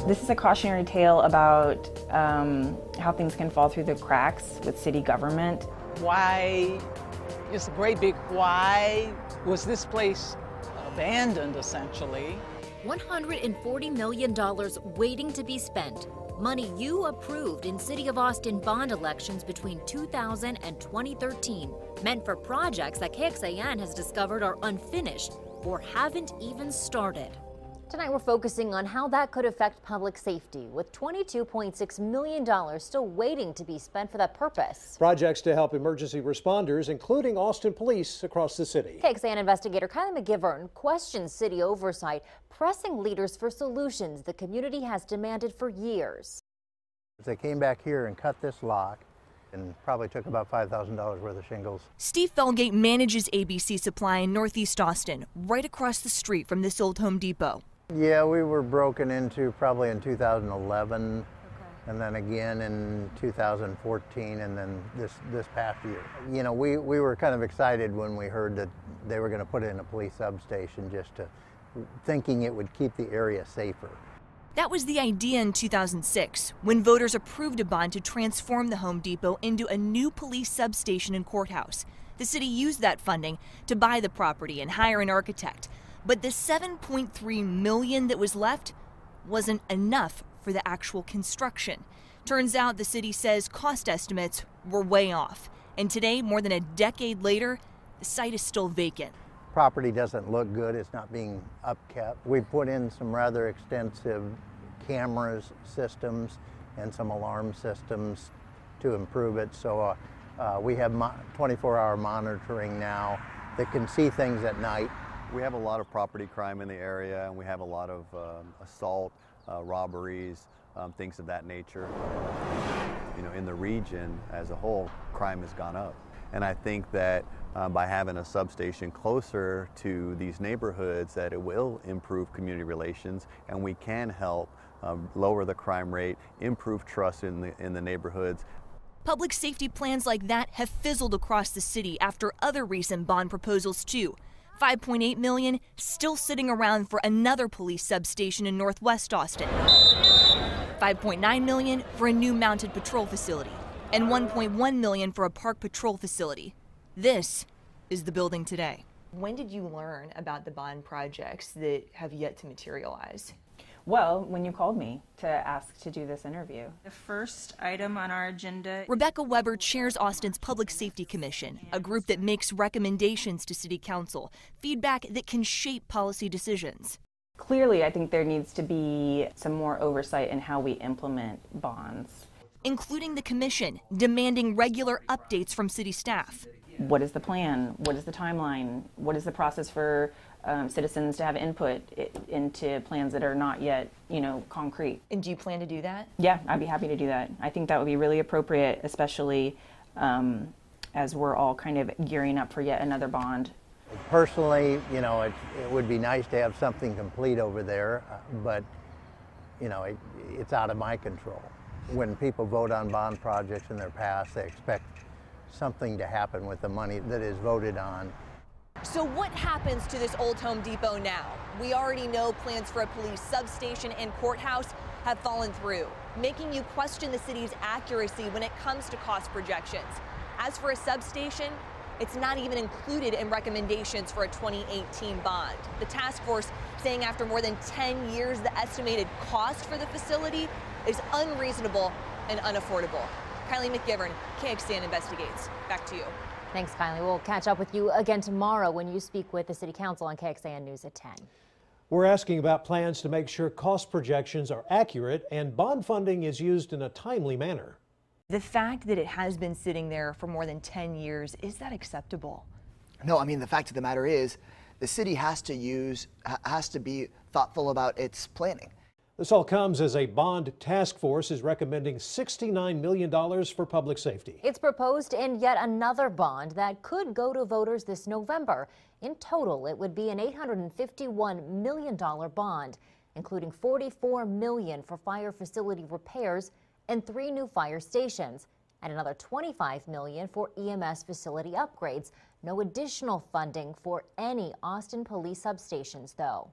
This is a cautionary tale about how things can fall through the cracks with city government. Why, it's a great big why was this place abandoned, essentially. $140 million waiting to be spent. Money you approved in City of Austin bond elections between 2000 and 2013, meant for projects that KXAN has discovered are unfinished or haven't even started. Tonight we're focusing on how that could affect public safety, with $22.6 million still waiting to be spent for that purpose. Projects to help emergency responders, including Austin police across the city. KXAN investigator Kylie McGivern questions city oversight, pressing leaders for solutions the community has demanded for years. They came back here and cut this lock and probably took about $5,000 worth of shingles. Steve Felgate manages ABC Supply in Northeast Austin, right across the street from this old Home Depot. Yeah, we were broken into probably in 2011, and then again in 2014, and then this past year. You know, we were kind of excited when we heard that they were going to put in a police substation, thinking it would keep the area safer. That was the idea in 2006, when voters approved a bond to transform the Home Depot into a new police substation and courthouse. The city used that funding to buy the property and hire an architect. But the $7.3 million that was left wasn't enough for the actual construction. Turns out the city says cost estimates were way off. And today, more than a decade later, the site is still vacant. Property doesn't look good. It's not being upkept. We put in some rather extensive cameras systems and some alarm systems to improve it. So we have 24-hour monitoring now that can see things at night. We have a lot of property crime in the area, and we have a lot of assault, robberies, things of that nature. You know, in the region as a whole, crime has gone up. And I think that by having a substation closer to these neighborhoods, that it will improve community relations, and we can help lower the crime rate, improve trust in the neighborhoods. Public safety plans like that have fizzled across the city after other recent bond proposals too. $5.8 million still sitting around for another police substation in Northwest Austin. $5.9 million for a new mounted patrol facility, and $1.1 million for a park patrol facility. This is the building today. When did you learn about the bond projects that have yet to materialize? Well, when you called me to ask to do this interview. The first item on our agenda. Rebecca Weber chairs Austin's Public Safety Commission, a group that makes recommendations to City Council, feedback that can shape policy decisions. Clearly, I think there needs to be some more oversight in how we implement bonds. Including the commission, demanding regular updates from city staff. What is the plan? What is the timeline? What is the process for citizens to have input into plans that are not yet, concrete? And do you plan to do that? Yeah, I'd be happy to do that. I think that would be really appropriate, especially as we're all kind of gearing up for yet another bond. Personally, it would be nice to have something complete over there, but, it's out of my control. When people vote on bond projects in their past, they expect something to happen with the money that is voted on. So what happens to this old Home Depot now? We already know plans for a police substation and courthouse have fallen through, making you question the city's accuracy when it comes to cost projections. As for a substation, it's not even included in recommendations for a 2018 bond. The task force saying after more than 10 years, the estimated cost for the facility is unreasonable and unaffordable. Kylie McGivern, KXAN Investigates. Back to you. Thanks, Kylie. We'll catch up with you again tomorrow when you speak with the City Council on KXAN News at 10. We're asking about plans to make sure cost projections are accurate and bond funding is used in a timely manner. The fact that it has been sitting there for more than 10 years, is that acceptable? No, I mean, the fact of the matter is the city has to be thoughtful about its planning. This all comes as a bond task force is recommending $69 million for public safety. It's proposed in yet another bond that could go to voters this November. In total, it would be an $851 million bond, including $44 million for fire facility repairs and 3 new fire stations, and another $25 million for EMS facility upgrades. No additional funding for any Austin police substations, though.